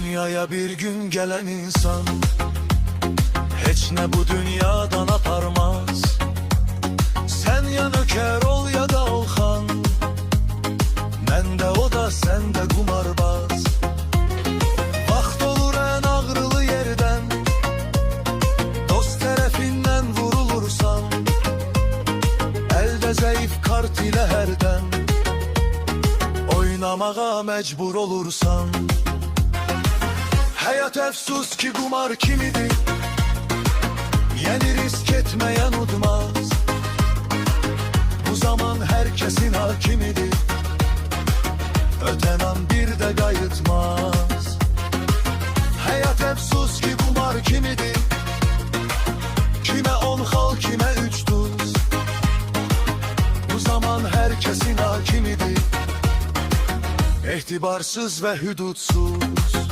Dünyaya bir gün gelen insan hiç ne bu dünyadan aparmaz. Sen ya nöker ol ya da ol xan, mən də o da sen de kumarbaz. Vaxt olur en ağrılı yerden, dost tərəfindən vurulursan, elde zayıf kart ile herden oynamağa mecbur olursan. Hayat efsus ki kumar kimidir, yeni risk etmeyen udmaz. Bu zaman herkesin hakimidir, öten an bir de gayıtmaz. Hayat efsus ki kumar kimidir, kime 10 hal kime 3 tuz. Bu zaman herkesin hakimidir, ihtibarsız ve hudutsuz.